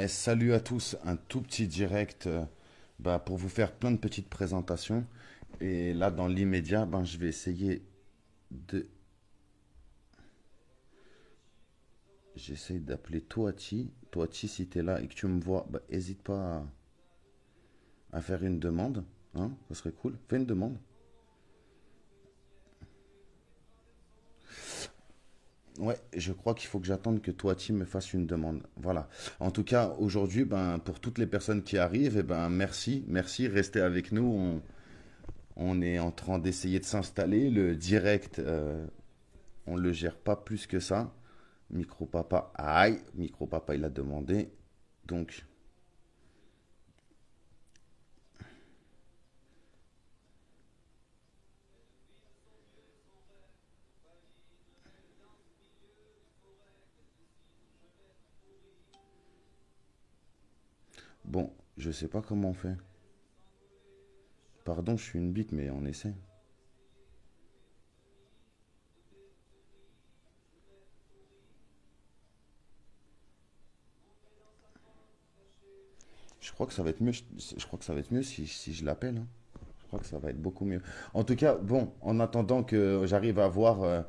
Salut à tous, un tout petit direct pour vous faire plein de petites présentations. Et là, dans l'immédiat, je vais essayer de... J'essaye d'appeler Toati. Toati, si tu es là et que tu me vois, hésite pas à faire une demande. Hein, ça serait cool. Fais une demande. Ouais, je crois qu'il faut que j'attende que Toati me fasse une demande. Voilà. En tout cas, aujourd'hui, pour toutes les personnes qui arrivent, merci, merci, restez avec nous. On est en train d'essayer de s'installer. Le direct, on le gère pas plus que ça. Micro papa, aïe, micro papa il a demandé. Donc, bon, je sais pas comment on fait. Pardon, je suis une bite, mais on essaie. Je crois que ça va être mieux. Je crois que ça va être mieux si je l'appelle, hein. Je crois que ça va être beaucoup mieux. En tout cas, bon, en attendant que j'arrive à voir.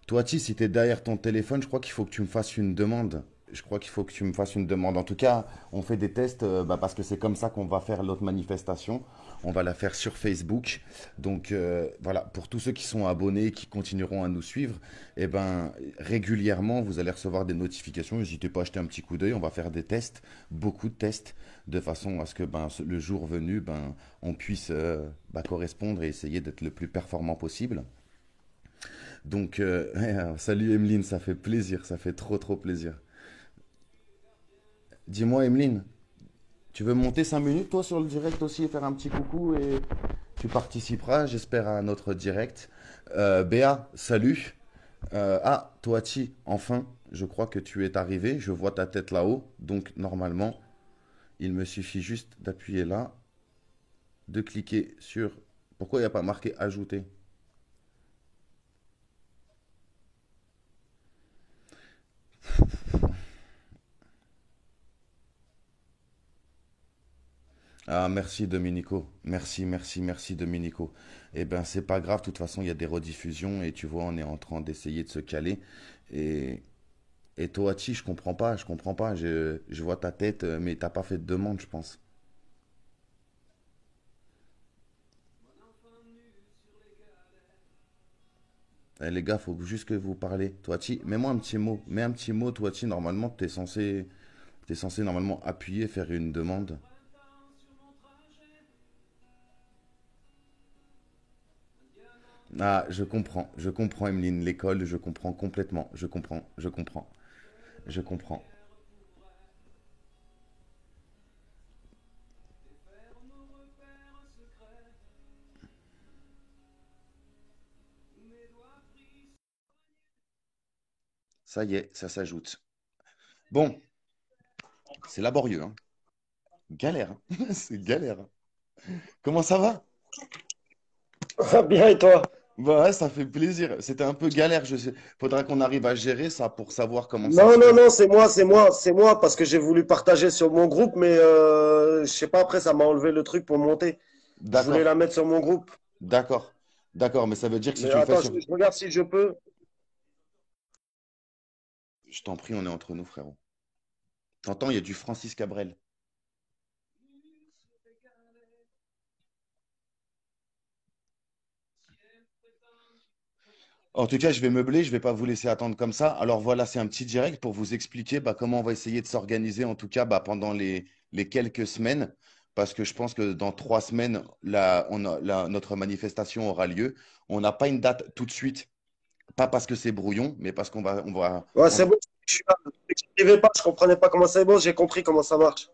Toi, Ti, si tu es derrière ton téléphone, je crois qu'il faut que tu me fasses une demande. Je crois qu'il faut que tu me fasses une demande. En tout cas, on fait des tests parce que c'est comme ça qu'on va faire l'autre manifestation. On va la faire sur Facebook. Donc voilà, pour tous ceux qui sont abonnés, qui continueront à nous suivre, régulièrement, vous allez recevoir des notifications. N'hésitez pas à jeter un petit coup d'œil. On va faire des tests, beaucoup de tests, de façon à ce que le jour venu, on puisse correspondre et essayer d'être le plus performant possible. Donc, salut Emeline, ça fait plaisir, ça fait trop trop plaisir. Dis-moi Emeline, tu veux monter 5 minutes toi sur le direct aussi et faire un petit coucou et tu participeras, j'espère, à notre direct. Béa, salut. Toati, enfin, je crois que tu es arrivé, je vois ta tête là-haut, donc normalement, il me suffit juste d'appuyer là, de cliquer sur... Pourquoi il n'y a pas marqué ajouter? Ah, merci Dominico. Merci, merci, merci Dominico. Eh ben, c'est pas grave, de toute façon, il y a des rediffusions et tu vois, on est en train d'essayer de se caler. Et, et Toachi, je comprends pas, je comprends pas. Je vois ta tête, mais t'as pas fait de demande, je pense. Les gars, faut juste que vous parlez. Toachi, mets-moi un petit mot. Mets un petit mot, Toachi. Normalement, t'es censé normalement appuyer, faire une demande. Ah, je comprends, Emeline. L'école, je comprends complètement. Je comprends, je comprends, je comprends. Ça y est, ça s'ajoute. Bon, c'est laborieux, hein. Galère, hein. C'est galère, hein. Comment ça va? Ah, bien, et toi? Bah ouais, ça fait plaisir. C'était un peu galère, je sais. Faudra qu'on arrive à gérer ça pour savoir comment ça Non, se non, fait. non, c'est moi, parce que j'ai voulu partager sur mon groupe, mais je sais pas, après, ça m'a enlevé le truc pour monter. Je voulais D'accord, la mettre sur mon groupe. d'accord, d'accord, mais ça veut dire que si Mais tu le fais attends, sur... je regarde si je peux. Je t'en prie, on est entre nous, frérot. T'entends, il y a du Francis Cabrel. En tout cas, je vais meubler, je vais pas vous laisser attendre comme ça. Alors voilà, c'est un petit direct pour vous expliquer comment on va essayer de s'organiser, en tout cas pendant les quelques semaines, parce que je pense que dans 3 semaines, notre manifestation aura lieu. On n'a pas une date tout de suite, pas parce que c'est brouillon, mais parce Ouais, on c'est va- bon, je suis là. Je n'arrivais pas, je comprenais pas comment c'est bon, j'ai compris comment ça marche.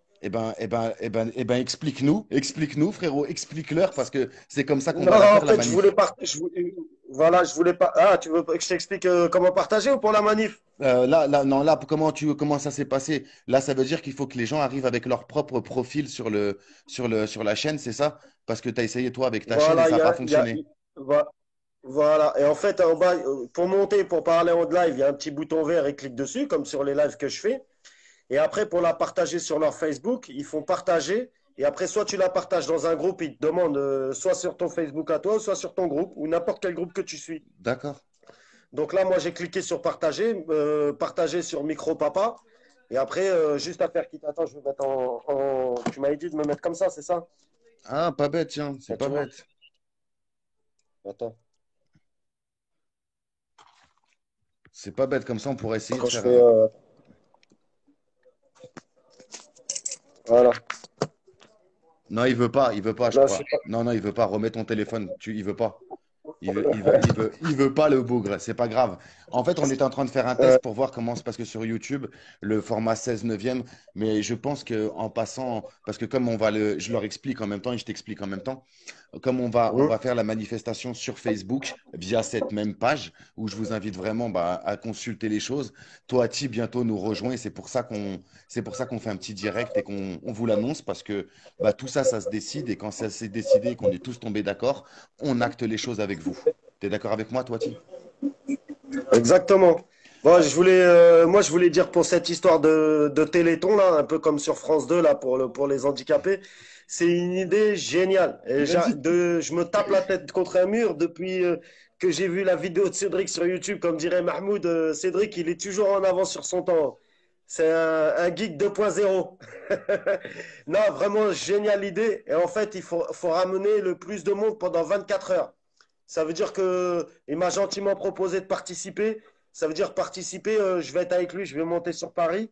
explique-nous, frérot, explique-leur, parce que c'est comme ça qu'on Non, va la en faire, la fait, manif. voilà, je voulais pas. Ah, tu veux que je t'explique comment partager ou pour la manif? Non, là, comment ça s'est passé? Là, ça veut dire qu'il faut que les gens arrivent avec leur propre profil sur la chaîne, c'est ça? Parce que tu as essayé, toi, avec ta chaîne et Voilà, ça n'a pas fonctionné. voilà. Et en fait, en bas, pour monter, pour parler en live, il y a un petit bouton vert et clique dessus, comme sur les lives que je fais. Et après, pour la partager sur leur Facebook, ils font partager. Et après, soit tu la partages dans un groupe, ils te demandent soit sur ton Facebook à toi, soit sur ton groupe, ou n'importe quel groupe que tu suis. D'accord. Donc là, moi, j'ai cliqué sur partager, partager sur Micro Papa. Et après, juste à faire quitte. Attends, je vais mettre Tu m'avais dit de me mettre comme ça, c'est ça? Ah, pas bête, tiens, c'est Là, pas tu vois. bête. Attends. C'est pas bête, comme ça on pourrait essayer de Quand je faire fais. un. Voilà. Non, il veut pas, je Là, je sais crois. pas. Non, non, il veut pas. Remets ton téléphone. Il veut pas. Il veut pas le bougre, c'est pas grave. En fait, on était en train de faire un Euh, test pour voir comment, parce que sur YouTube, le format 16 neuvième, mais je pense que en passant, parce que comme je leur explique en même temps et je t'explique en même temps, comme on hum. va faire la manifestation sur Facebook via cette même page où je vous invite vraiment bah, à consulter les choses. Toati bientôt nous rejoint et c'est pour ça qu'on fait un petit direct et qu'on vous l'annonce parce que bah, tout ça, ça se décide et quand ça s'est décidé et qu'on est tous tombés d'accord, on acte les choses avec vous. Tu es d'accord avec moi, Toiti? Exactement. Bon, moi, je voulais dire pour cette histoire de Téléthon, là, un peu comme sur France 2, là, pour les handicapés, c'est une idée géniale. Vas-y. Je me tape la tête contre un mur depuis que j'ai vu la vidéo de Cédric sur YouTube. Comme dirait Mahmoud, Cédric, il est toujours en avance sur son temps. C'est un geek 2.0. Non, vraiment, géniale idée. Et en fait, faut ramener le plus de monde pendant 24 heures. Ça veut dire que il m'a gentiment proposé de participer. Ça veut dire participer, je vais être avec lui, je vais monter sur Paris.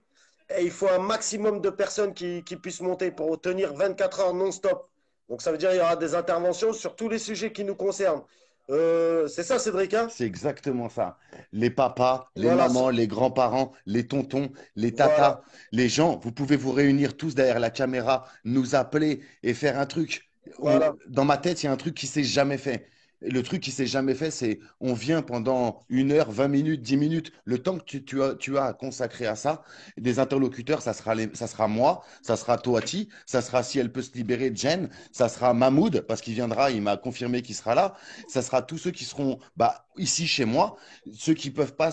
Et il faut un maximum de personnes qui puissent monter pour tenir 24 heures non-stop. Donc ça veut dire qu'il y aura des interventions sur tous les sujets qui nous concernent. C'est ça, Cédric, hein? C'est exactement ça. Les papas, les Voilà, mamans, les grands-parents, les tontons, les tatas, voilà, les gens, vous pouvez vous réunir tous derrière la caméra, nous appeler et faire un truc. voilà. Dans ma tête, il y a un truc qui s'est jamais fait. Et le truc qui s'est jamais fait, c'est on vient pendant 1 heure, 20 minutes, 10 minutes, le temps que tu as consacré à ça. Des interlocuteurs, ça sera moi, ça sera Toati, ça sera si elle peut se libérer, Jen, ça sera Mahmoud, parce qu'il viendra, il m'a confirmé qu'il sera là. Ça sera tous ceux qui seront bah, ici chez moi, ceux qui peuvent pas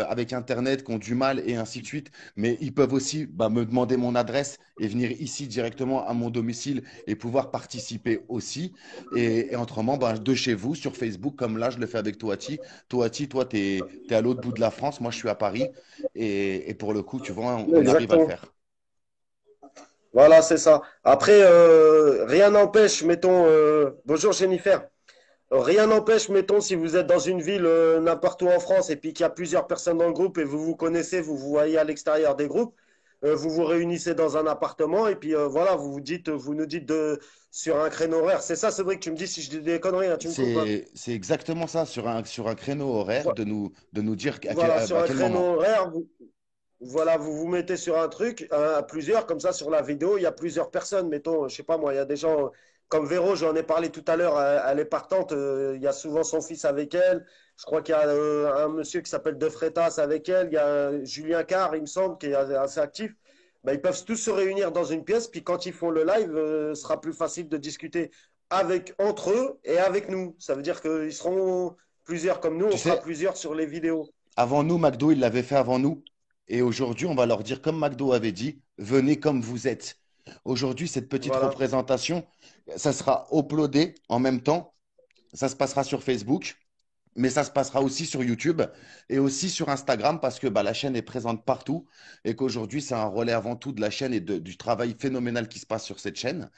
avec Internet, qui ont du mal et ainsi de suite, mais ils peuvent aussi bah, me demander mon adresse et venir ici directement à mon domicile et pouvoir participer aussi. Et autrement, bah, de chez vous, sur Facebook, comme là, je le fais avec Toati. Toati, toi, tu es, à l'autre bout de la France, moi, je suis à Paris. Et pour le coup, tu vois, on arrive à le Exactement. faire. Voilà, c'est ça. Après, rien n'empêche, mettons, bonjour Jennifer. Rien n'empêche, mettons, si vous êtes dans une ville n'importe où en France et puis qu'il y a plusieurs personnes dans le groupe et vous vous connaissez, vous vous voyez à l'extérieur des groupes, vous vous réunissez dans un appartement et puis voilà, vous nous dites sur un créneau horaire. C'est ça, Cédric, tu me dis si je dis des conneries, hein, tu me coupes, hein. C'est exactement ça, sur un créneau horaire, Vo- de nous dire Voilà, sur à un quel créneau moment. horaire, voilà, vous vous mettez sur un truc, à plusieurs, comme ça sur la vidéo, il y a plusieurs personnes. Mettons, je sais pas moi, il y a des gens comme Véro, j'en ai parlé tout à l'heure, elle est partante, il y a souvent son fils avec elle. Je crois qu'il y a un monsieur qui s'appelle De Freitas avec elle, il y a Julien Carr, il me semble, qui est assez actif. Ben, ils peuvent tous se réunir dans une pièce, puis quand ils font le live, ce sera plus facile de discuter entre eux et avec nous. Ça veut dire qu'ils seront plusieurs comme nous, Tu on sera sais, plusieurs sur les vidéos. avant nous, McDo, il l'avait fait avant nous. Et aujourd'hui, on va leur dire, comme McDo avait dit, venez comme vous êtes. Aujourd'hui, cette petite Voilà. représentation, ça sera uploadé en même temps. Ça se passera sur Facebook, mais ça se passera aussi sur YouTube et aussi sur Instagram parce que bah, la chaîne est présente partout et qu'aujourd'hui, c'est un relais avant tout de la chaîne et du travail phénoménal qui se passe sur cette chaîne.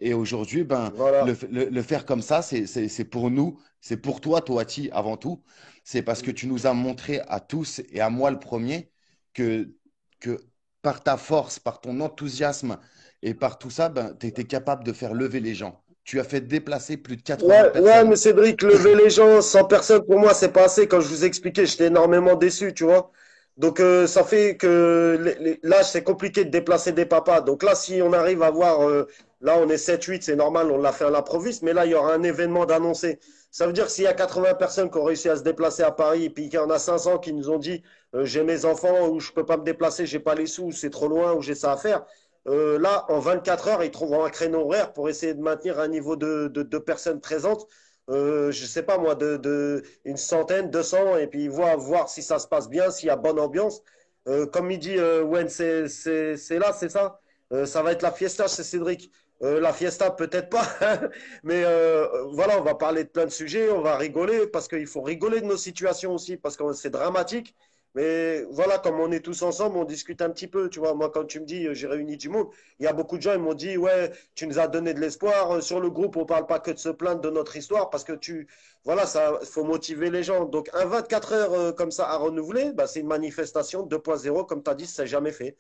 Et aujourd'hui, ben, Voilà. le faire comme ça, c'est pour nous, c'est pour toi, Toati, avant tout. C'est parce que tu nous as montré à tous et à moi le premier que, que par ta force, par ton enthousiasme et par tout ça, ben, tu étais capable de faire lever les gens. Tu as fait déplacer plus de 80 Ouais, ouais, personnes. mais Cédric, lever les gens, 100 personnes, pour moi, c'est pas assez. Comme je vous expliquais, j'étais énormément déçu, tu vois. Donc, ça fait que là, c'est compliqué de déplacer des papas. Donc là, si on arrive à voir, là, on est 7-8, c'est normal, on l'a fait à l'improviste, mais là, il y aura un événement d'annoncer. Ça veut dire que s'il y a 80 personnes qui ont réussi à se déplacer à Paris, et puis qu'il y en a 500 qui nous ont dit, j'ai mes enfants, ou je peux pas me déplacer, j'ai pas les sous, ou c'est trop loin, ou j'ai ça à faire. Là, en 24 heures, ils trouveront un créneau horaire pour essayer de maintenir un niveau de personnes présentes. Je ne sais pas moi, une centaine, 200, et puis voir si ça se passe bien, s'il y a bonne ambiance. Comme il dit, Wen, c'est là, c'est ça. Ça va être la fiesta chez Cédric. La fiesta, peut-être pas, mais voilà, on va parler de plein de sujets, on va rigoler, parce qu'il faut rigoler de nos situations aussi, parce que c'est dramatique. Mais voilà, comme on est tous ensemble, on discute un petit peu. Tu vois, moi, quand tu me dis, j'ai réuni du monde, il y a beaucoup de gens, ils m'ont dit, ouais, tu nous as donné de l'espoir. Sur le groupe, on parle pas que de se plaindre de notre histoire, parce que voilà, ça, faut motiver les gens. Donc, un 24 heures comme ça à renouveler, bah, c'est une manifestation 2.0, comme tu as dit, ça n'a jamais fait.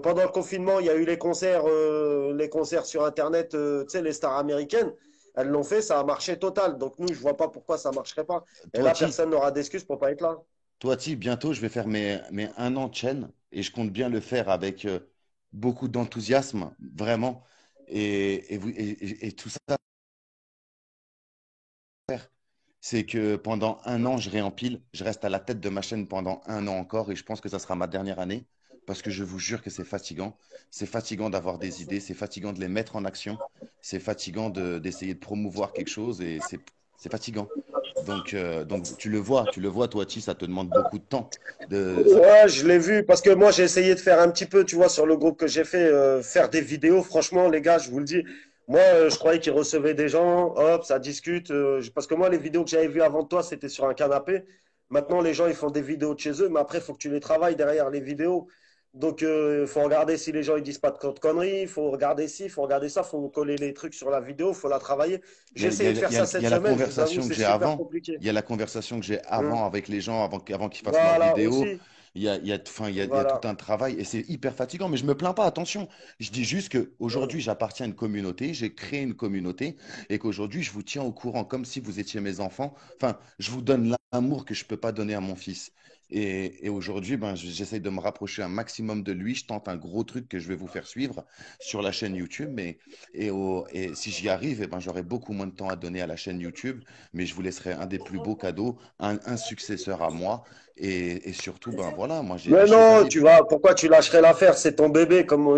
Pendant le confinement, il y a eu les concerts sur Internet, tu sais, les stars américaines. Elles l'ont fait, ça a marché total. Donc, nous, je vois pas pourquoi ça marcherait pas. Et là, Toiti, personne n'aura d'excuses pour pas être là. Toiti, bientôt, je vais faire mes 1 an de chaîne et je compte bien le faire avec beaucoup d'enthousiasme, vraiment. Et tout ça, c'est que pendant 1 an, je réempile, je reste à la tête de ma chaîne pendant 1 an encore et je pense que ça sera ma dernière année parce que je vous jure que c'est fatigant. C'est fatigant d'avoir des idées, c'est fatigant de les mettre en action, c'est fatigant d'essayer de promouvoir quelque chose et c'est fatigant. Donc tu le vois, toi, Ti, ça te demande beaucoup de temps. Ouais, je l'ai vu parce que moi j'ai essayé de faire un petit peu, tu vois, sur le groupe que j'ai fait, faire des vidéos. Franchement, les gars, je vous le dis, moi je croyais qu'ils recevaient des gens, hop, ça discute. Parce que moi, les vidéos que j'avais vues avant toi, c'était sur un canapé. Maintenant, les gens ils font des vidéos de chez eux, mais après, il faut que tu les travailles derrière les vidéos. Donc, il faut regarder si les gens ils disent pas de conneries, il faut regarder ci, il faut regarder ça, il faut coller les trucs sur la vidéo, il faut la travailler. Il y J'ai a, il y essayé a- de il faire y a- ça il y cette a la semaine, je vous avoue, conversation que c'est j'ai super avant. compliqué. Il y a la conversation que j'ai Hum. avant avec les gens, avant qu'ils fassent leurs Voilà, vidéos. aussi. Enfin, il y a tout Voilà. un travail et c'est hyper fatigant. Mais je me plains pas, attention. Je dis juste Hum. qu'aujourd'hui, j'appartiens à une communauté, j'ai créé une communauté et qu'aujourd'hui, je vous tiens au courant comme si vous étiez mes enfants. Enfin, je vous donne l'amour que je peux pas donner à mon fils. Et aujourd'hui, ben, j'essaye de me rapprocher un maximum de lui. Je tente un gros truc que je vais vous faire suivre sur la chaîne YouTube. Et si j'y arrive, eh ben, j'aurai beaucoup moins de temps à donner à la chaîne YouTube. Mais je vous laisserai un des plus beaux cadeaux, un successeur à moi. Et surtout, ben voilà, moi j'ai des Mais choses à non, vivre. tu vois, pourquoi tu lâcherais l'affaire? C'est ton bébé, comme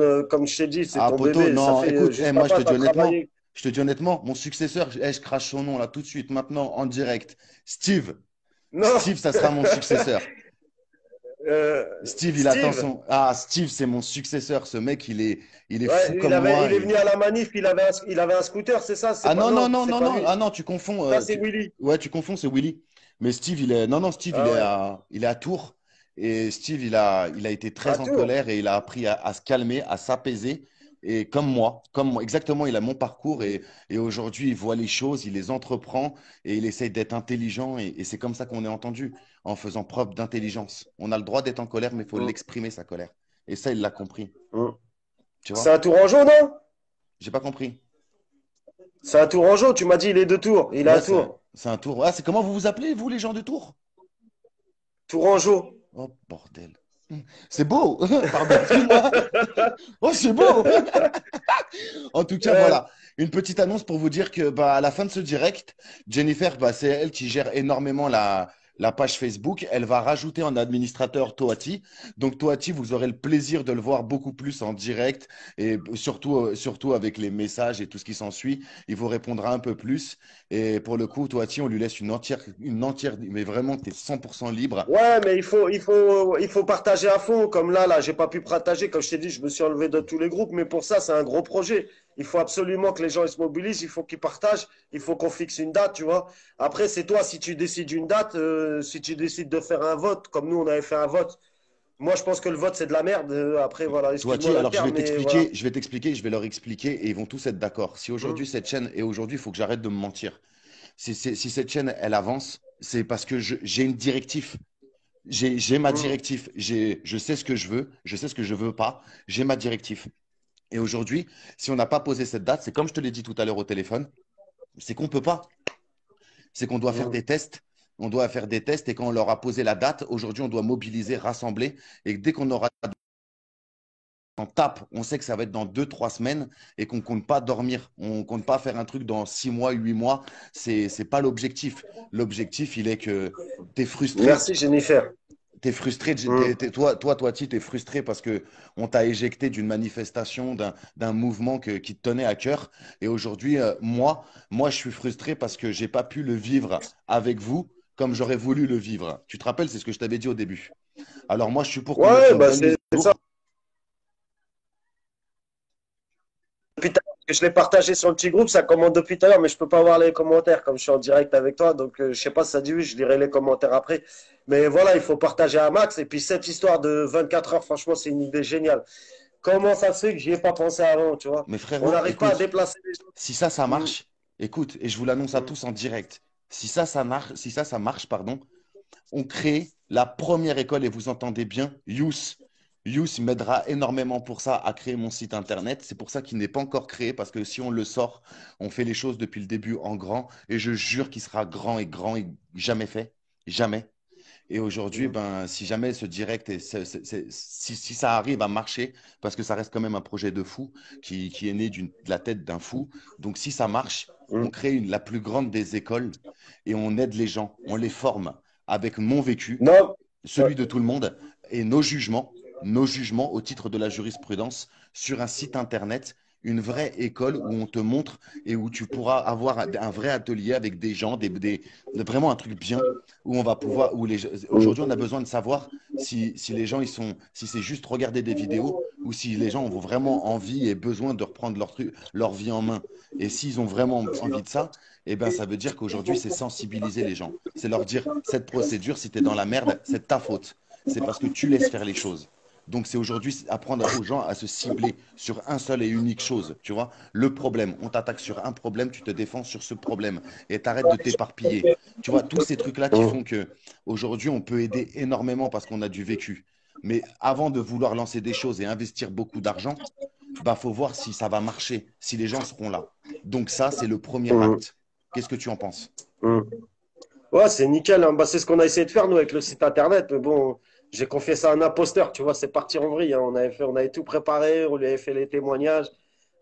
je t'ai dit, c'est Ah, ton poto, bébé. Ça non, fait écoute, juste moi papa, t'as travaillé. je te dis honnêtement, mon successeur, je crache son nom là tout de suite, maintenant, en direct. Steve, Non! Steve, ça sera mon successeur. Euh, Steve, il attend Steve, son. Ah, Steve, c'est mon successeur. Ce mec, il est fou ouais, comme moi. il est venu à la manif, il avait un scooter, c'est ça? C'est Ah pas, non, non, non, non, c'est non, pas non. lui. Ah non, tu confonds. Ça, c'est Willy. Ouais, tu confonds, c'est Willy. Mais Steve, il est. Non, non, Steve, Ah ouais. il est à Tours. Et Steve, il a été À très en Tours. colère et il a appris à se calmer, à s'apaiser. Et comme moi, exactement, il a mon parcours et aujourd'hui, il voit les choses, il les entreprend et il essaye d'être intelligent. Et c'est comme ça qu'on est entendu, en faisant preuve d'intelligence. On a le droit d'être en colère, mais il faut Hum, l'exprimer, sa colère. Et ça, il l'a compris. hum. Tu C'est vois? un Tourangeau, non? J'ai pas compris. C'est un Tourangeau, tu m'as dit, il est de Tours. Il est Ouais, à Tours. c'est un tour. Ah, c'est comment vous vous appelez, vous, les gens de Tours? Tourangeau. Oh, bordel. C'est beau. Pardon, excuse-moi. Oh, c'est beau. En tout cas, Euh, voilà. Une petite annonce pour vous dire que bah, à la fin de ce direct, Jennifer, bah, c'est elle qui gère énormément la page Facebook. Elle va rajouter en administrateur Toati. Donc, Toati, vous aurez le plaisir de le voir beaucoup plus en direct et surtout avec les messages et tout ce qui s'ensuit. Il vous répondra un peu plus. Et pour le coup, Toati, on lui laisse une entière, mais vraiment, tu es 100% libre. Ouais, mais il faut partager à fond. Comme là, j'ai pas pu partager. Comme je t'ai dit, je me suis enlevé de tous les groupes. Mais pour ça, c'est un gros projet. Il faut absolument que les gens ils se mobilisent. Il faut qu'ils partagent. Il faut qu'on fixe une date, tu vois. Après, c'est toi, si tu décides une date, si tu décides de faire un vote, comme nous, on avait fait un vote. Moi, je pense que le vote, c'est de la merde. Après, voilà, excuse-moi Toiti, le alors terme, mais voilà. je vais t'expliquer, je vais leur expliquer et ils vont tous être d'accord. Si Hum, aujourd'hui cette chaîne, et aujourd'hui il faut que j'arrête de me mentir, si cette chaîne elle avance, c'est parce que j'ai une directive. J'ai ma hum, directive. Je sais ce que je veux, je sais ce que je veux pas. J'ai ma directive. Et aujourd'hui, si on n'a pas posé cette date, c'est comme je te l'ai dit tout à l'heure au téléphone, c'est qu'on peut pas. C'est qu'on doit faire hum. des tests. On doit faire des tests et quand on leur a posé la date, aujourd'hui, on doit mobiliser, rassembler. Et dès qu'on aura on tape, on sait que ça va être dans 2, 3 semaines et qu'on ne compte pas dormir. On ne compte pas faire un truc dans 6 mois, 8 mois. C'est pas l'objectif. L'objectif, il est que tu es frustré. Merci, Jennifer. Tu es frustré. Hum. Toi, tu es frustré parce que on t'a éjecté d'une manifestation, d'un mouvement qui te tenait à cœur. Et aujourd'hui, moi, je suis frustré parce que j'ai pas pu le vivre avec vous comme j'aurais voulu le vivre. Tu te rappelles, c'est ce que je t'avais dit au début. Alors moi, je suis pour qu'on mette Ouais, une bah bonne mise c'est à ça. jour. Depuis tout à l'heure que je l'ai partagé sur le petit groupe, ça commente depuis tout à l'heure, mais je peux pas voir les commentaires comme je suis en direct avec toi. Donc, je sais pas si ça dit oui, je lirai les commentaires après. Mais voilà, il faut partager un max. Et puis, cette histoire de 24 heures, franchement, c'est une idée géniale. Comment ça se fait que j'y ai pas pensé avant, tu vois? Mais On frérot, n'arrive pas à écoute, déplacer les gens. si ça Mm, marche, écoute, et je vous l'annonce à mm. tous en direct, ça marche, pardon, on crée la première école, et vous entendez bien, Youth. Youth m'aidera énormément pour ça à créer mon site internet. C'est pour ça qu'il n'est pas encore créé, parce que si on le sort, on fait les choses depuis le début en grand, et je jure qu'il sera grand et jamais fait. Jamais. Et aujourd'hui, Mm. ben, si jamais ce direct, si ça arrive à marcher, parce que ça reste quand même un projet de fou qui est né de la tête d'un fou, donc si ça marche, on Mm. crée la plus grande des écoles et on aide les gens, on les forme avec mon vécu, Non. Ouais. celui de tout le monde, et nos jugements au titre de la jurisprudence sur un site internet, une vraie école où on te montre et où tu pourras avoir un vrai atelier avec des gens, vraiment un truc bien, où on va pouvoir, Mm. aujourd'hui on a besoin de savoir si les gens, si c'est juste regarder des vidéos ou si les gens ont vraiment envie et besoin de reprendre leur vie en main. Et s'ils ont vraiment envie de ça, eh ben, ça veut dire qu'aujourd'hui, c'est sensibiliser les gens. C'est leur dire, cette procédure, si tu es dans la merde, c'est de ta faute. C'est parce que tu laisses faire les choses. Donc, c'est aujourd'hui apprendre aux gens à se cibler sur un seul et unique chose. Tu vois, le problème. On t'attaque sur un problème, tu te défends sur ce problème. Et t'arrêtes de t'éparpiller. Tu vois, tous ces trucs-là qui Mm. font que aujourd'hui, on peut aider énormément parce qu'on a du vécu. Mais avant de vouloir lancer des choses et investir beaucoup d'argent, bah, faut voir si ça va marcher, si les gens seront là. Donc ça, c'est le premier Mm. acte. Qu'est-ce que tu en penses? Mm. Ouais, c'est nickel, hein. Bah, c'est ce qu'on a essayé de faire, nous, avec le site internet. Mais bon, j'ai confié ça à un imposteur, tu vois, c'est parti en vrille, hein. On avait tout préparé, on lui avait fait les témoignages.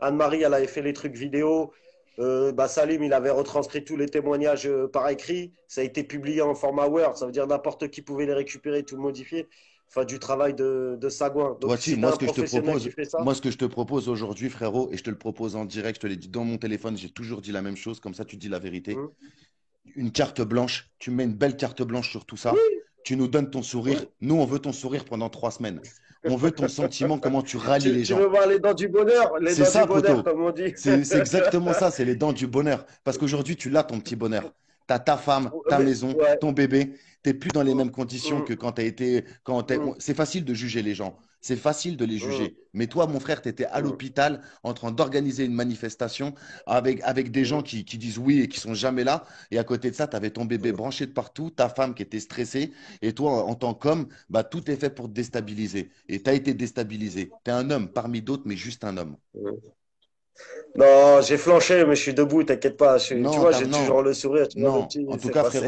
Anne-Marie, elle avait fait les trucs vidéo. Bah, Salim, il avait retranscrit tous les témoignages par écrit. Ça a été publié en format Word. Ça veut dire n'importe qui pouvait les récupérer, tout modifier. Enfin, du travail de Sagouin. Donc, Voici, si tu as un professionnel qui fait ça, moi, ce que je te propose aujourd'hui, frérot, et je te le propose en direct, je te l'ai dit dans mon téléphone, j'ai toujours dit la même chose, comme ça tu dis la vérité. hein. Une carte blanche, tu mets une belle carte blanche sur tout ça, Oui, tu nous donnes ton sourire. oui. Nous, on veut ton sourire pendant 3 semaines. On veut ton sentiment, comment tu rallies les Tu veux gens. voir les C'est dents du ça, bonheur, poto. comme on dit. C'est exactement ça, c'est les dents du bonheur. Parce qu'aujourd'hui, tu l'as, ton petit bonheur. Tu as ta femme, ta Mais, maison, ouais. ton bébé. Tu n'es plus dans les mêmes conditions que Mm, quand tu as été. mm, C'est facile de juger les gens. C'est facile de les mm, juger. Mais toi, mon frère, tu étais à mm, l'hôpital en train d'organiser une manifestation avec des gens mm. qui disent oui et qui sont jamais là. Et à côté de ça, tu avais ton bébé branché de partout, ta femme qui était stressée. Et toi, en tant qu'homme, bah, tout est fait pour te déstabiliser. Et tu as été déstabilisé. Tu es un homme parmi d'autres, mais juste un homme. Mm. Non, j'ai flanché, mais je suis debout, t'inquiète pas. Tu vois, j'ai Non, toujours le sourire, tu vois, le non. petit, c'est passé.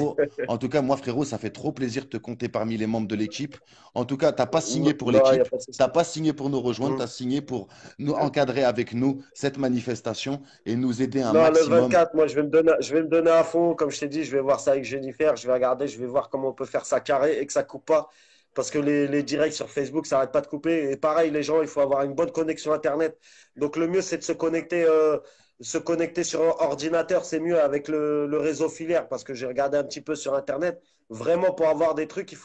En tout cas, moi, frérot, ça fait trop plaisir de te compter parmi les membres de l'équipe. En tout cas, t'as pas signé pour Non, il n'y a l'équipe, pas de t'as souci. pas signé pour nous rejoindre, Mm. t'as signé pour nous encadrer avec nous cette manifestation et nous aider un Non, le maximum. 24, moi, je vais me donner à fond. Comme je t'ai dit, je vais voir ça avec Jennifer. Je vais regarder, je vais voir comment on peut faire ça carré et que ça coupe pas. Parce que les directs sur Facebook, ça n'arrête pas de couper. Et pareil, les gens, il faut avoir une bonne connexion Internet. Donc, le mieux, c'est de se connecter sur un ordinateur. C'est mieux avec le réseau filaire. Parce que j'ai regardé un petit peu sur Internet. Vraiment, pour avoir des trucs,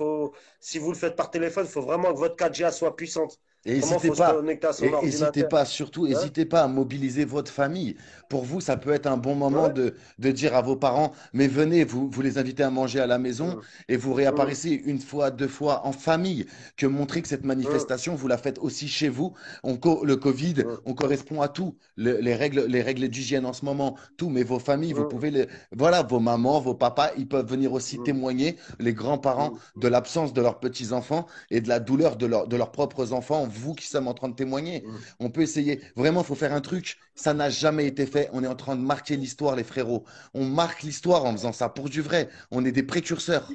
si vous le faites par téléphone, il faut vraiment que votre 4G soit puissante. Et Vraiment, il n'hésitez faut se pas, connecter à son ordinateur. surtout, Hein? n'hésitez pas à mobiliser votre famille. Pour vous, ça peut être un bon moment Ouais. de dire à vos parents, mais venez, vous les invitez à manger à la maison Mm, et vous mm, réapparaissez une fois, deux fois en famille, que montrer que cette mm, manifestation, vous la faites aussi chez vous. Le Covid, mm, on correspond à tout. Les règles d'hygiène en ce moment, tout, mais vos familles, vous mm, pouvez voilà, vos mamans, vos papas, ils peuvent venir aussi mm, témoigner, les grands-parents, mm. de l'absence de leurs petits-enfants et de la douleur de leurs propres enfants, vous qui sommes en train de témoigner. Mm. On peut essayer. Vraiment, il faut faire un truc. Ça n'a jamais été fait. On est en train de marquer l'histoire, les frérots. On marque l'histoire en faisant ça pour du vrai. On est des précurseurs.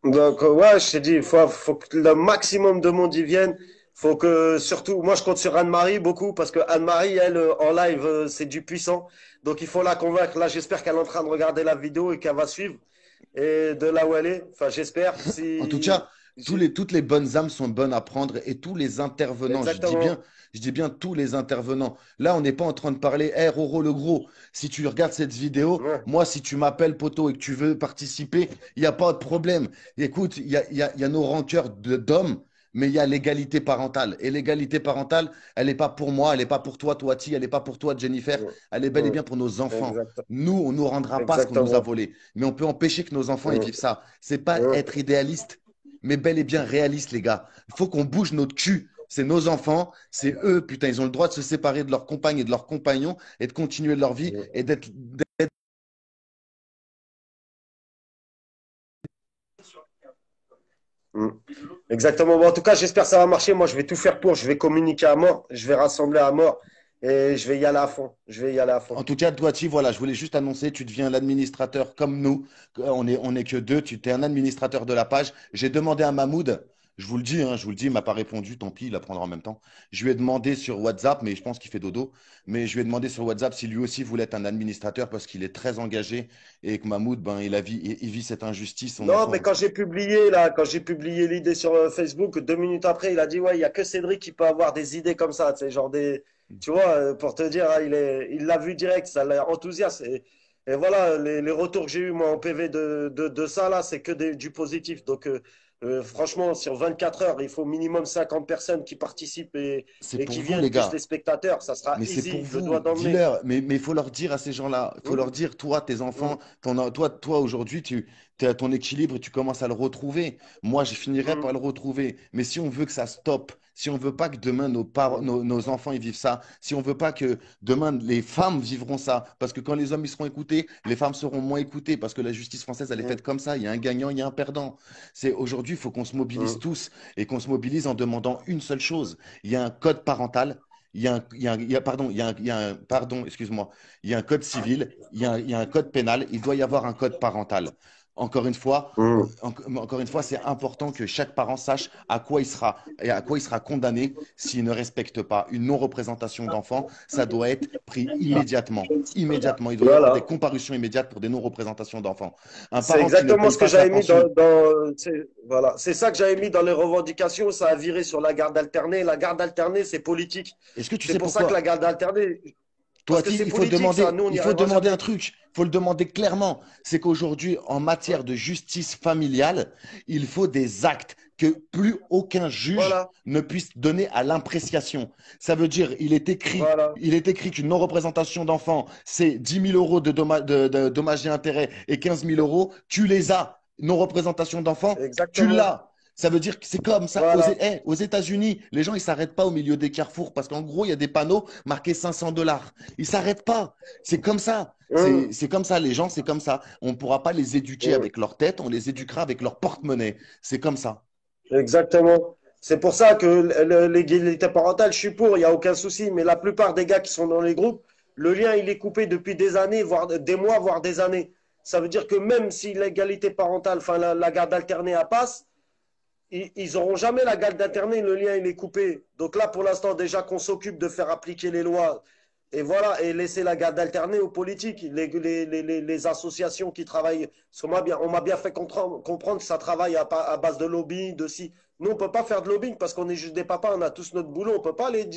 Donc, ouais, je t'ai dit, faut que le maximum de monde y vienne. Faut que, surtout, moi, je compte sur Anne-Marie beaucoup parce que Anne-Marie, elle, en live, c'est du puissant. Donc, il faut la convaincre. Là, j'espère qu'elle est en train de regarder la vidéo et qu'elle va suivre. Et de là où elle est, enfin, j'espère. En tout Si. cas, Toutes les bonnes âmes sont bonnes à prendre et tous les intervenants, Exactement. je dis bien tous les intervenants. Là, on n'est pas en train de parler, hey, Roro le gros, si tu regardes cette vidéo, Ouais, moi, si tu m'appelles poto et que tu veux participer, il n'y a pas de problème. Écoute, il y a nos rancœurs d'hommes, mais il y a l'égalité parentale. Et l'égalité parentale, elle n'est pas pour moi, elle n'est pas pour toi, Toiti, elle n'est pas pour toi, Jennifer, ouais, elle est bel et ouais. bien pour nos enfants. Exact, Nous, on ne nous rendra pas ce qu'on nous a exactement. volé, mais on peut empêcher que nos enfants ils Ouais, vivent ça. C'est pas ouais, être idéaliste mais bel et bien réaliste, les gars. Il faut qu'on bouge notre cul. C'est nos enfants, c'est eux, putain, ils ont le droit de se séparer de leurs compagnes et de leurs compagnons et de continuer leur vie ouais. et d'être. Mm. Exactement. Bon, en tout cas, j'espère que ça va marcher. Moi, je vais tout faire pour. Je vais communiquer à mort. Je vais rassembler à mort. Et je vais y aller à fond. Je vais y aller à fond. En tout cas, Doiti, voilà, je voulais juste annoncer, tu deviens l'administrateur comme nous. On est que deux, tu es un administrateur de la page. J'ai demandé à Mahmoud, je vous le dis, hein, je vous le dis, il m'a pas répondu, tant pis, il apprendra en même temps. Je lui ai demandé sur WhatsApp, mais je pense qu'il fait dodo, mais je lui ai demandé sur WhatsApp si lui aussi voulait être un administrateur parce qu'il est très engagé et que Mahmoud, ben, il vit cette injustice. Non, mais quand j'ai publié, là, quand j'ai publié l'idée sur Facebook, 2 minutes après, il a dit, ouais, il y a que Cédric qui peut avoir des idées comme ça. Tu sais, genre des, tu vois, pour te dire, hein, il l'a vu direct, ça l'a enthousiaste. Et voilà, les retours que j'ai eu, moi, en PV de ça, là, c'est que du positif. Donc, franchement, sur 24 heures, il faut minimum 50 personnes qui participent C'est et pour qui vous, les viennent, plus les gars. spectateurs. Ça sera Mais c'est pour easy, le doigt vous, dans le nez. dis-leur. Mais il faut leur dire à ces gens-là, il faut leur Hum, dire, toi, tes enfants, hum, toi aujourd'hui, tu es à ton équilibre et tu commences à le retrouver. Moi, je finirai par hum, le retrouver. Mais si on veut que ça stoppe, si on veut pas que demain hum, nos enfants ils vivent ça, si on veut pas que demain les femmes vivront ça, parce que quand les hommes ils seront écoutés, les femmes seront moins écoutées, parce que la justice française elle est hum, faite comme ça. Il y a un gagnant, il y a un perdant. C'est aujourd'hui, il faut qu'on se mobilise hum. tous et qu'on se mobilise en demandant une seule chose. Il y a un code parental pardon, pardon, excuse-moi, il y a un code civil, il y a un code pénal, il doit y avoir un code parental. Hum. Encore une fois, c'est important que chaque parent sache à quoi il sera et à quoi il sera condamné s'il ne respecte pas une non-représentation d'enfant. Ça doit être pris immédiatement. Immédiatement. Il doit y avoir des Voilà. comparutions immédiates pour des non-représentations d'enfants. Un C'est parent qui ne exactement paye ce que pas sa j'avais mis pension. voilà. C'est ça que j'avais mis dans les revendications. Ça a viré sur la garde alternée. La garde alternée, c'est politique. Est-ce que tu C'est sais pour ça que la pourquoi? garde alternée, parce que Toiti, c'est politique, ça. Nous, on n'y il faut arrivera demander un jamais. truc. Il faut le demander clairement. C'est qu'aujourd'hui, en Ouais. matière de justice familiale, il faut des actes que plus aucun juge Voilà, ne puisse donner à l'appréciation. Ça veut dire, voilà. il est écrit qu'une non-représentation d'enfant, c'est 10 000 € de dommages et intérêts et 15 000 €. Tu les as. Non-représentation d'enfant, tu Exactement. l'as. Ça veut dire que c'est comme ça. Voilà. Aux États-Unis, les gens, ils ne s'arrêtent pas au milieu des carrefours parce qu'en gros, il y a des panneaux marqués $500. Ils ne s'arrêtent pas. C'est comme ça. Hum, C'est comme ça. Les gens, c'est comme ça. On ne pourra pas les éduquer hum. avec leur tête, on les éduquera avec leur porte-monnaie. C'est comme ça. Exactement. C'est pour ça que l'égalité parentale, je suis pour, il n'y a aucun souci. Mais la plupart des gars qui sont dans les groupes, le lien, il est coupé depuis des années, voire des mois, voire des années. Ça veut dire que même si l'égalité parentale, enfin la garde alternée, elle passe, ils n'auront jamais la garde alternée, le lien, il est coupé. Donc là, pour l'instant, déjà qu'on s'occupe de faire appliquer les lois, et voilà, et laisser la garde alternée aux politiques, les associations qui travaillent. Parce on m'a bien fait comprendre que ça travaille à base de lobbying, de si. Nous, on ne peut pas faire de lobbying parce qu'on est juste des papas, on a tous notre boulot, on ne peut pas aller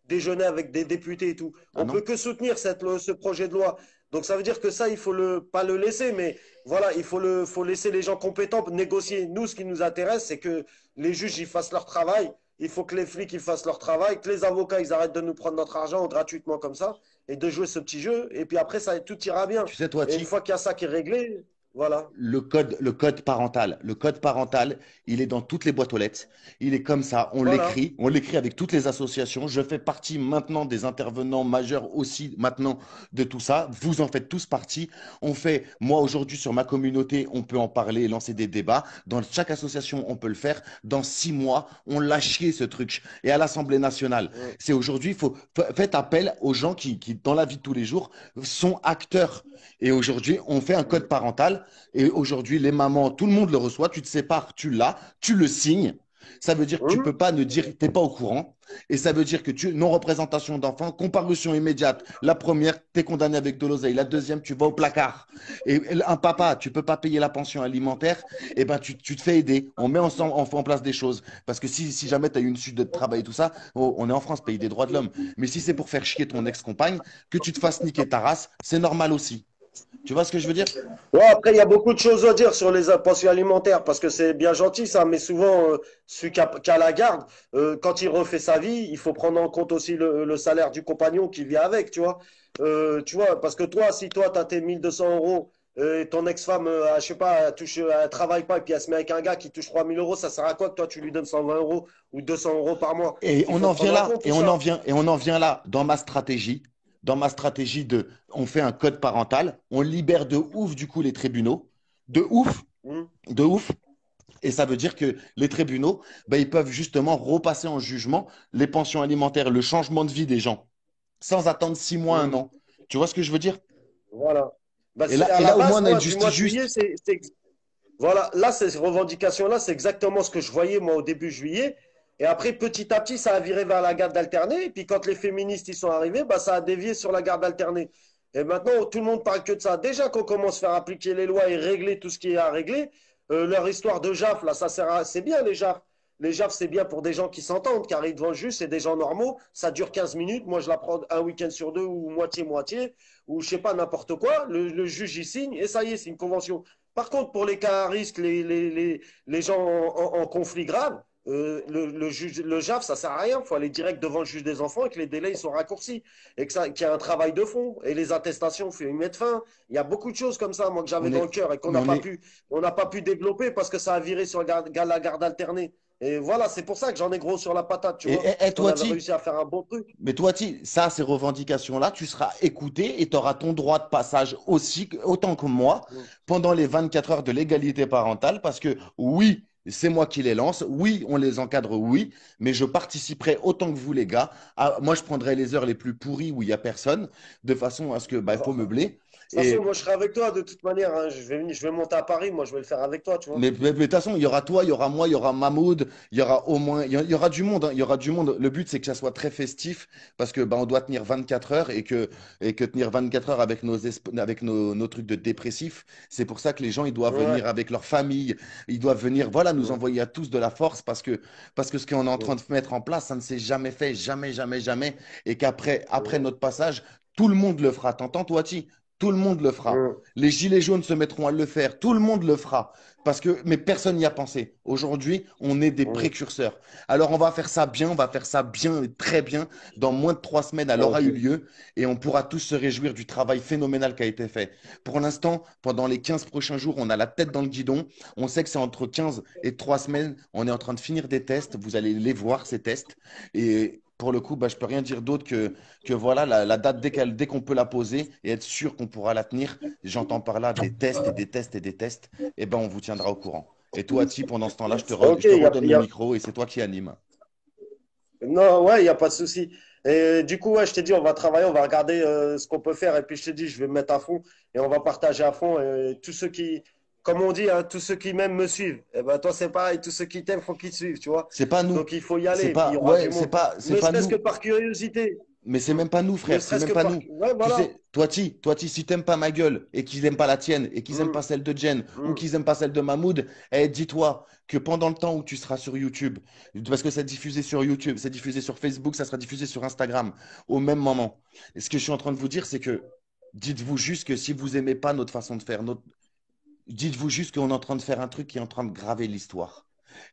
déjeuner avec des députés et tout. Ah On peut non? que soutenir ce projet de loi. Donc ça veut dire que ça, il faut pas le laisser, mais voilà, faut laisser les gens compétents négocier. Nous, ce qui nous intéresse, c'est que les juges ils fassent leur travail. Il faut que les flics ils fassent leur travail, que les avocats ils arrêtent de nous prendre notre argent gratuitement comme ça et de jouer ce petit jeu. Et puis après, tout ira bien. Tu sais, Et une Toiti, fois qu'il y a ça qui est réglé, voilà. le code parental. Le code parental, il est dans toutes les boîtes aux lettres. Il est comme ça. Voilà. On l'écrit avec toutes les associations. Je fais partie maintenant des intervenants majeurs aussi maintenant de tout ça. Vous en faites tous partie. On fait, moi aujourd'hui sur ma communauté, on peut en parler, lancer des débats. Dans chaque association, on peut le faire. Dans 6 mois, on l'a chié ce truc. Et à l'Assemblée nationale, Mm. c'est aujourd'hui, faites appel aux gens qui, dans la vie de tous les jours, sont acteurs. Et aujourd'hui, on fait un code Mm. parental. Et aujourd'hui, les mamans, tout le monde le reçoit. Tu te sépares, tu l'as, tu le signes. Ça veut dire que tu Hum. peux pas ne dire que tu n'es pas au courant. Et ça veut dire que non-représentation d'enfants, comparution immédiate. La première, tu es condamné avec de l'oseille. La deuxième, tu vas au placard. Et un papa, tu peux pas payer la pension alimentaire, et ben tu te fais aider. On met ensemble, on fait en place des choses. Parce que si jamais tu as eu une suite de travail et tout ça, oh, on est en France, pays des droits de l'homme. Mais si c'est pour faire chier ton ex-compagne, que tu te fasses niquer ta race, c'est normal aussi. Tu vois ce que je veux dire? Ouais, après, il y a beaucoup de choses à dire sur les pensions alimentaires parce que c'est bien gentil ça, mais souvent, celui qui a la garde, quand il refait sa vie, il faut prendre en compte aussi le salaire du compagnon qui vit avec, tu vois. Tu vois, parce que toi, si toi, tu as tes 1 200 euros et ton ex-femme, je sais pas, elle travaille pas et puis elle se met avec un gars qui touche 3 000 euros, ça sert à quoi que toi, tu lui donnes 120 euros ou 200 euros par mois? Et Il on faut en vient prendre en là, compte tout ça. et on en vient là dans ma stratégie de, on fait un code parental, on libère de ouf du coup les tribunaux, de ouf, Hmm. de ouf. Et ça veut dire que les tribunaux, ben, ils peuvent justement repasser en jugement les pensions alimentaires, le changement de vie des gens, sans attendre 6 mois, un Hmm. an. Tu vois ce que je veux dire? Voilà. Bah, à Et la là, au base, moins, on a une moi, du mois justice de juillet, juste. voilà, là, ces revendications-là, c'est exactement ce que je voyais moi au début juillet. Et après, petit à petit, ça a viré vers la garde alternée. Et puis quand les féministes y sont arrivés, bah, ça a dévié sur la garde alternée. Et maintenant, tout le monde parle que de ça. Déjà qu'on commence à faire appliquer les lois et régler tout ce qui est à régler, leur histoire de JAF, là, c'est bien les JAF. Les JAF, c'est bien pour des gens qui s'entendent, qui arrivent devant le juge, c'est des gens normaux. Ça dure 15 minutes. Moi, je la prends un week-end sur deux ou moitié-moitié, ou je sais pas, n'importe quoi. Le juge, il signe et ça y est, c'est une convention. Par contre, pour les cas à risque, les gens en conflit grave, le JAF, ça sert à rien. Il faut aller direct devant le juge des enfants et que les délais ils sont raccourcis. Et qu'il y a un travail de fond. Et les attestations, il faut y mettre fin. Il y a beaucoup de choses comme ça, moi, que j'avais On dans est, le cœur et mais on est, on n'a pas pu développer parce que ça a viré sur la garde alternée. Et voilà, c'est pour ça que j'en ai gros sur la patate, tu vois. et Parce qu'on toi, avait réussi à faire un bon truc. mais toi, ça, ces revendications-là, tu seras écouté et tu auras ton droit de passage aussi, autant que moi, Mm. pendant les 24 heures de l'égalité parentale, parce que oui, c'est moi qui les lance, oui, on les encadre, oui, mais je participerai autant que vous, les gars. Moi, je prendrai les heures les plus pourries où il n'y a personne, de façon à ce que, bah, il faut meubler. De toute façon, Et moi, je serai avec toi de toute manière, hein. Je vais monter à Paris, moi, je vais le faire avec toi, tu vois. mais de toute façon, il y aura toi, il y aura moi, il y aura Mahmoud, il y aura au moins, il y aura du monde, hein, il y aura du monde. Le but, c'est que ça soit très festif parce que bah, on doit tenir 24 heures et que tenir 24 heures avec avec nos trucs de dépressifs, c'est pour ça que les gens, ils doivent Ouais. venir avec leur famille, ils doivent venir, voilà, nous Mm. envoyer à tous de la force parce que ce qu'on est en Mm. train de mettre en place, ça ne s'est jamais fait, jamais, jamais, jamais. Et après Mm. notre passage, tout le monde le fera. T'entends, toi, Ti? Tout le monde le fera. Mm. Les gilets jaunes se mettront à le faire. Tout le monde le fera. Mais personne n'y a pensé. Aujourd'hui, on est des Mm. précurseurs. Alors, on va faire ça bien, on va faire ça bien, très bien. Dans moins de 3 semaines, elle aura Ok. eu lieu et on pourra tous se réjouir du travail phénoménal qui a été fait. Pour l'instant, pendant les 15 prochains jours, on a la tête dans le guidon. On sait que c'est entre 15 et 3 semaines. On est en train de finir des tests. Vous allez les voir, ces tests. Et pour le coup, bah, je peux rien dire d'autre que voilà, la date dès qu'on peut la poser et être sûr qu'on pourra la tenir. J'entends par là des tests et des tests et des tests. Eh ben, on vous tiendra au courant. Et toi, Ti, pendant ce temps-là, Ok, je te redonne le micro et c'est toi qui anime. Non, ouais, il n'y a pas de souci. Et du coup, ouais, je t'ai dit, on va travailler, on va regarder ce qu'on peut faire. Et puis, je t'ai dit, je vais me mettre à fond et on va partager à fond. Et tous ceux qui, comme on dit, hein, tous ceux qui m'aiment me suivent. Et ben, toi, c'est pareil, tous ceux qui t'aiment, faut qu'ils te suivent, tu vois. C'est pas nous. Donc, il faut y aller. C'est Et puis, il y pas, aura du ouais, monde. c'est Ne pas serait-ce que nous. par curiosité. Mais c'est Mm. même pas nous, Ne frère. C'est serait-ce même que pas par. nous. Ouais, Tu voilà. sais, toi, si t'aimes pas ma gueule et qu'ils aiment pas la tienne et qu'ils aiment Mm. pas celle de Jen ou Mm. qu'ils aiment pas celle de Mahmoud, eh, dis-toi que pendant le temps où tu seras sur YouTube, parce que c'est diffusé sur YouTube, c'est diffusé sur Facebook, ça sera diffusé sur Instagram au même moment. Et ce que je suis en train de vous dire, c'est que dites-vous juste que si vous aimez pas notre façon de faire, dites-vous juste qu'on est en train de faire un truc qui est en train de graver l'histoire.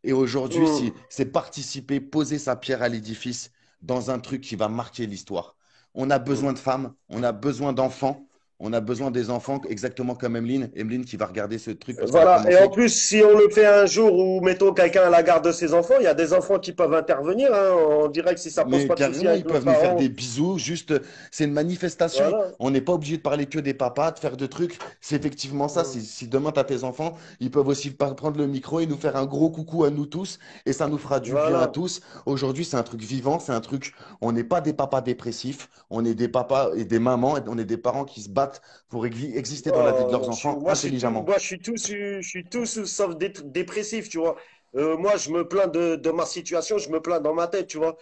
Et aujourd'hui, Mm. si c'est participer, poser sa pierre à l'édifice dans un truc qui va marquer l'histoire. On a besoin Mm. de femmes, on a besoin d'enfants, on a besoin des enfants, exactement comme Emeline. Emeline qui va regarder ce truc parce qu'elle a Voilà, et en commencé. plus, si on le fait un jour où, mettons, quelqu'un a la garde de ses enfants, il y a des enfants qui peuvent intervenir, hein, en direct si ça pose Mais pas de souci carrément, avec ils l'autre peuvent nous faire parent. des bisous. Juste, c'est une manifestation. Voilà. On n'est pas obligé de parler que des papas, de faire de trucs. C'est effectivement ça. Mm. Si demain tu as tes enfants, ils peuvent aussi prendre le micro et nous faire un gros coucou à nous tous. Et ça nous fera du bien à Voilà. tous. Aujourd'hui, c'est un truc vivant. C'est un truc. On n'est pas des papas dépressifs. On est des papas et des mamans. Et on est des parents qui se battent pour exister dans la vie de leurs enfants intelligemment. Moi, je suis tout sauf dépressif, tu vois. Moi, je me plains de ma situation, je me plains dans ma tête, tu vois.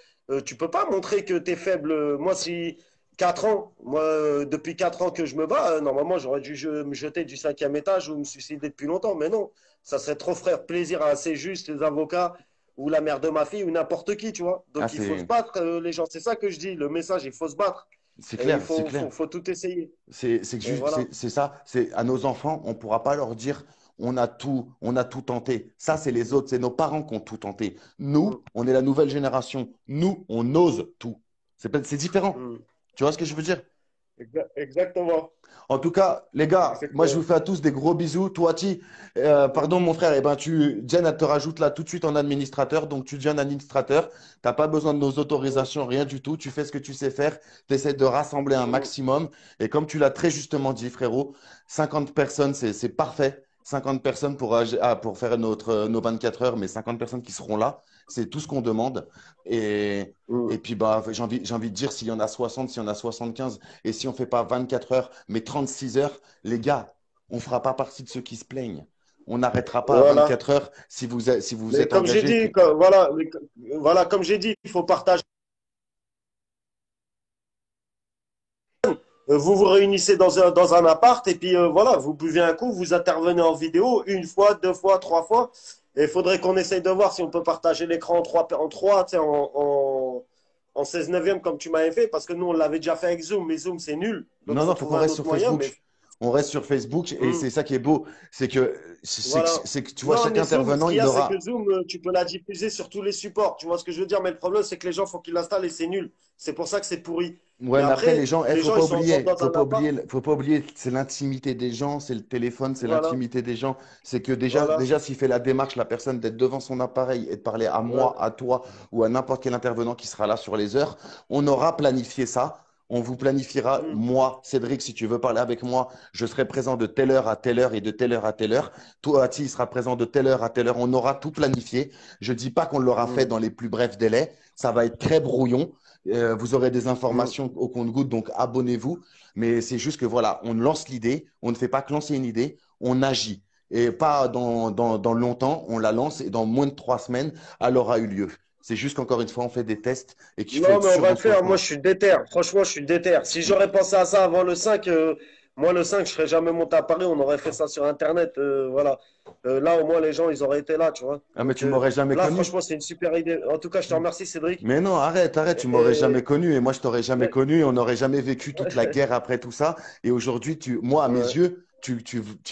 Tu peux pas montrer que tu es faible. Moi, si 4 ans, moi, depuis 4 ans que je me bats, normalement, j'aurais dû me jeter du cinquième étage ou me suicider depuis longtemps. Mais non, ça serait trop faire plaisir à assez juste les avocats ou la mère de ma fille ou n'importe qui, tu vois. Ah, Donc, il faut se battre, les gens. C'est ça que je dis. Le message, il faut se battre. c'est Et il clair, c'est clair. faut tout essayer. C'est Et juste, voilà. c'est ça. C'est à nos enfants, on ne pourra pas leur dire on a tout tenté. Ça, c'est les autres, c'est nos parents qui ont tout tenté. Nous, Mm, on est la nouvelle génération. Nous, on ose tout. C'est différent. mm. Tu vois ce que je veux dire? Exactement. En tout cas, les gars, moi je vous Exactement. fais à tous des gros bisous. Toi, Mm, pardon mon frère, eh ben, Jen, elle te rajoute là tout de suite en administrateur. Donc tu deviens un administrateur. Tu n'as pas besoin de nos mm, autorisations, rien du tout. Tu fais ce que tu sais faire. Tu essaies de rassembler un mm, maximum. Et comme tu l'as très justement dit, frérot, 50 personnes, c'est parfait. 50 personnes pour faire nos 24 heures, mais 50 personnes qui seront là. C'est tout ce qu'on demande. Et, mm. et puis, bah, j'ai envie de dire, s'il y en a 60, s'il y en a 75, et si on ne fait pas 24 heures, mais 36 heures, les gars, on ne fera pas partie de ceux qui se plaignent. On n'arrêtera pas à Voilà. 24 heures si vous Mais êtes comme j'ai engagé. dit, voilà, comme j'ai dit, il faut partager. Vous vous réunissez dans un appart et puis voilà, vous buvez un coup, vous intervenez en vidéo une fois, deux fois, trois fois. Et il faudrait qu'on essaye de voir si on peut partager l'écran en trois, tu sais, en 16 neuvième comme tu m'avais fait, parce que nous, on l'avait déjà fait avec Zoom, mais Zoom, c'est nul. Donc, Non, il non, faut il faut qu'on trouver un reste autre sur moyen. Mais Facebook. On reste sur Facebook et hum, c'est ça qui est beau. voilà. C'est que tu vois, Non, chaque mais Zoom, ce intervenant, qu'il y il a, c'est que aura. Zoom, tu peux la diffuser sur tous les supports. Tu vois ce que je veux dire? Mais le problème, c'est que les gens, faut qu'ils l'installent et c'est nul. C'est pour ça que c'est pourri. Ouais, Mais mais après, après, les faut gens, pas ils sont oublier, dans un appart. faut pas oublier, c'est l'intimité des gens, c'est le téléphone, c'est Voilà, l'intimité des gens. C'est que voilà. déjà, s'il fait la démarche, la personne d'être devant son appareil et de parler à moi, Ouais. à toi ou à n'importe quel intervenant qui sera là sur les heures, on aura planifié ça. On vous planifiera, Mm, moi, Cédric, si tu veux parler avec moi, je serai présent de telle heure à telle heure et de telle heure à telle heure. Toi, Ati, il sera présent de telle heure à telle heure. On aura tout planifié. Je dis pas qu'on l'aura fait mm, dans les plus brefs délais. Ça va être très brouillon. Vous aurez des mm. informations au compte-goutte, donc abonnez-vous. Mais c'est juste que voilà, on lance l'idée, on ne fait pas que lancer une idée, on agit. Et pas dans longtemps, on la lance et dans moins de 3 semaines, elle aura eu lieu. C'est juste qu'encore une fois, on fait des tests et qu'il faut Non, être mais on sûr va en le soi, faire. Moi, quoi. je suis déter. Franchement, je suis déter. Si j'aurais pensé à ça avant le 5, moi, le 5, je serais jamais monté à Paris. On aurait fait ça sur Internet. Voilà. Là, au moins, les gens, ils auraient été là, tu vois. Ah, mais Donc, tu m'aurais jamais là, connu. franchement, c'est une super idée. En tout cas, je te remercie, Cédric. Mais non, arrête, tu m'aurais jamais Et, connu et moi je t'aurais jamais et- connu et on n'aurait jamais vécu toute la guerre après tout ça. Et aujourd'hui, moi, à mes ouais. yeux,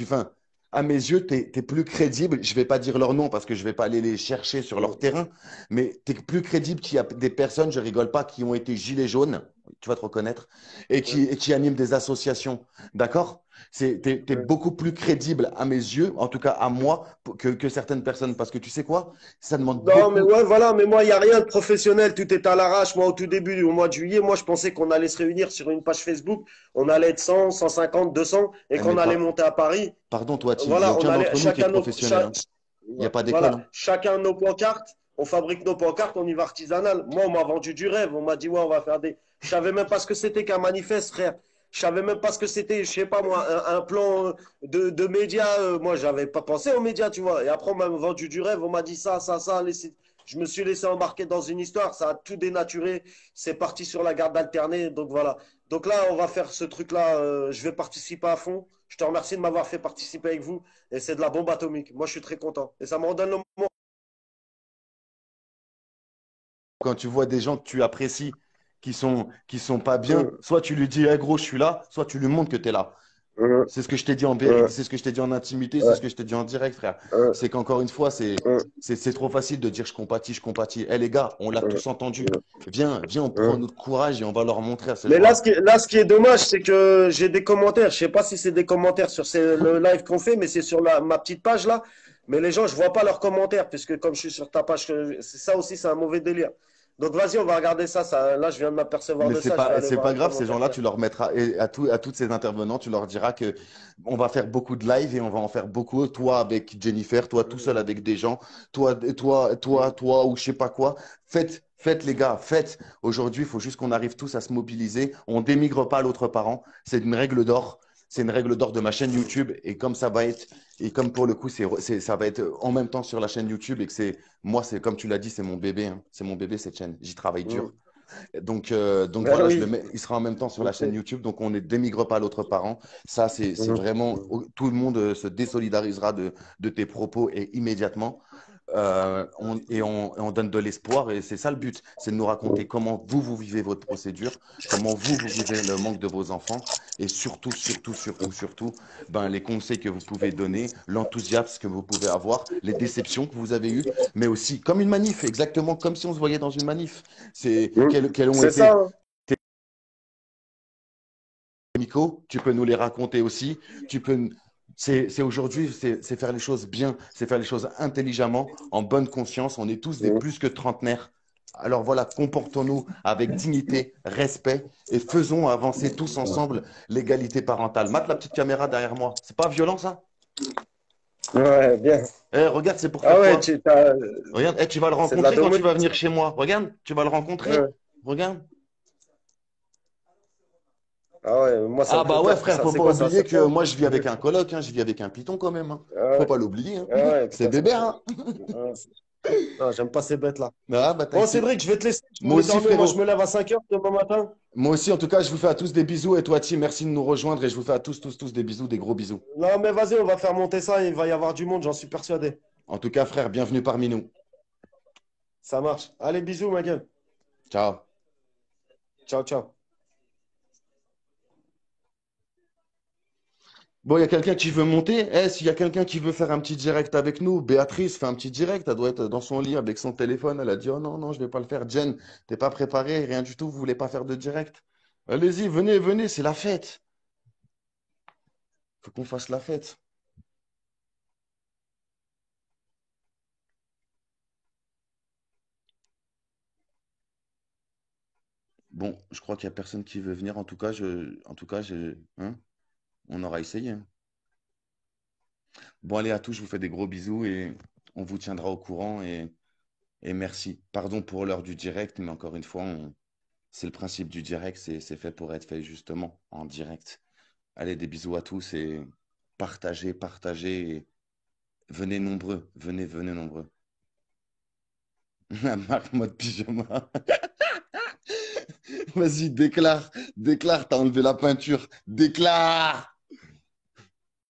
enfin, à mes yeux, t'es plus crédible. Je vais pas dire leur nom parce que je vais pas aller les chercher sur leur Mm, terrain, mais t'es plus crédible qu'il y a des personnes, je rigole pas, qui ont été gilets jaunes, tu vas te reconnaître, mm, et qui animent des associations. D'accord? T'es mm. beaucoup plus crédible à mes yeux, en tout cas à moi, que certaines personnes. Parce que tu sais quoi? Ça demande Non, mais beaucoup. ouais, voilà, mais moi, il n'y a rien de professionnel, tout est à l'arrache. Moi, au tout début, au mois de juillet, moi, je pensais qu'on allait se réunir sur une page Facebook, on allait être 100, 150, 200, et Eh, mais qu'on allait pas, monter à Paris. Pardon, toi, il n'y a Voilà, on aucun allait d'entre nous qui est chacun nos, professionnel. Hein. Il n'y a pas d'école. voilà, Hein. chacun nos pancartes, on fabrique nos pancartes, on y va artisanal. Moi, on m'a vendu du rêve, on m'a dit, ouais, on va faire des. Je savais même pas ce que c'était qu'un manifeste, frère. Je savais même pas ce que c'était, je sais pas moi, un plan de médias. Moi, j'avais pas pensé aux médias, tu vois. Et après, on m'a vendu du rêve, on m'a dit ça. Je me suis laissé embarquer dans une histoire, ça a tout dénaturé. C'est parti sur la garde alternée, donc voilà. Donc là, on va faire ce truc-là. Je vais participer à fond. Je te remercie de m'avoir fait participer avec vous. Et c'est de la bombe atomique. Moi, je suis très content. Et ça me redonne le moment. Quand tu vois des gens que tu apprécies qui sont pas bien, soit tu lui dis, hey, gros, je suis là, soit tu lui montres que tu es là. Euh, C'est ce que je t'ai dit en euh, vérité, c'est ce que je t'ai dit en intimité, c'est ce euh, que je t'ai dit en direct, frère. euh, C'est qu'encore une fois, euh, c'est trop facile de dire je compatis, je compatis. Eh les gars, on l'a euh, tous entendu. Viens, on prend euh. notre courage et on va leur montrer à ces Mais là, gens-là. là, ce qui est dommage, c'est que j'ai des commentaires. Je sais pas si c'est des commentaires sur le live qu'on fait, mais c'est sur ma petite page là. Mais les gens, je vois pas leurs commentaires, puisque comme je suis sur ta page, c'est ça aussi, c'est un mauvais délire. Donc vas-y, on va regarder ça, là, je viens de m'apercevoir Mais de ça. Je vais aller c'est voir pas les grave, ces commentaires. gens-là, tu leur mettras, et à tous ces intervenants, tu leur diras que on va faire beaucoup de live et on va en faire beaucoup, toi avec Jennifer, toi tout seul avec des gens, toi, ou je sais pas quoi. Faites les gars, faites. Aujourd'hui, il faut juste qu'on arrive tous à se mobiliser. On démigre pas l'autre parent. C'est une règle d'or. c'est une règle d'or de ma chaîne YouTube. Et comme ça va être, et comme pour le coup, ça va être en même temps sur la chaîne YouTube et que moi, c'est comme tu l'as dit, c'est mon bébé. Hein. C'est mon bébé cette chaîne. J'y travaille dur. Mm. Donc Ben voilà, oui, il sera en même temps sur je la chaîne sais. YouTube. Donc on ne démigre pas l'autre parent. Ça, c'est Mhm. vraiment, tout le monde se désolidarisera de tes propos et immédiatement. On donne de l'espoir et c'est ça le but, c'est de nous raconter comment vous vivez votre procédure, comment vous vivez le manque de vos enfants et surtout, ben, les conseils que vous pouvez donner, l'enthousiasme que vous pouvez avoir, les déceptions que vous avez eues, mais aussi comme une manif, exactement comme si on se voyait dans une manif. C'est Mm. quels ont C'est ça, été hein. tes amicaux, tu peux nous les raconter aussi, tu peux c'est aujourd'hui, c'est faire les choses bien, c'est faire les choses intelligemment, en bonne conscience. On est tous des Mm. plus que trentenaires. Alors voilà, comportons-nous avec dignité, respect et faisons avancer tous ensemble l'égalité parentale. Mate la petite caméra derrière moi. C'est pas violent ça? Ouais, bien. Eh, regarde, c'est pour Ah faire ouais, quoi? Regarde, eh, tu vas le c'est de la rencontrer quand tu vas venir domination. chez moi. Regarde, tu vas le rencontrer. Ouais. Regarde. Ah ouais, moi, ça Ah me fait bah ouais, peur tout frère, ça. faut C'est pas quoi, c'est un oublier que serpent? moi je vis avec un coloc, hein, je vis avec un python quand même. Hein. Ah Faut ouais, pas l'oublier. Hein. ah ouais, C'est putain, bébé, hein. ouais. Non, j'aime pas ces bêtes-là. Ah bah Bon, t'inquiète. Cédric, je vais te laisser. Je vais Moi aller aussi, dormir. Moi, je frérot. me lève à 5 heures demain matin. Moi aussi, en tout cas, je vous fais à tous des bisous. Et toi, Tim, merci de nous rejoindre. Et je vous fais à tous des bisous, des gros bisous. Non, mais vas-y, on va faire monter ça. Il va y avoir du monde, j'en suis persuadé. En tout cas, frère, bienvenue parmi nous. Ça marche. Allez, bisous, ma gueule. Ciao. Ciao, ciao. Bon, il y a quelqu'un qui veut monter. Eh, s'il y a quelqu'un qui veut faire un petit direct avec nous, Béatrice fait un petit direct. Elle doit être dans son lit avec son téléphone. Elle a dit, oh non, non, je vais pas le faire. Jen, t'es pas préparé, rien du tout. Vous voulez pas faire de direct? Allez-y, venez, c'est la fête. Faut qu'on fasse la fête. Bon, je crois qu'il y a personne qui veut venir. Hein, on aura essayé. Hein. Bon, allez à tous, je vous fais des gros bisous et on vous tiendra au courant et merci. Pardon pour l'heure du direct, mais encore une fois, c'est le principe du direct, c'est fait pour être fait justement en direct. Allez, des bisous à tous et partagez et venez nombreux, venez nombreux. Marc mode pyjama. Vas-y, déclare, t'as enlevé la peinture, déclare.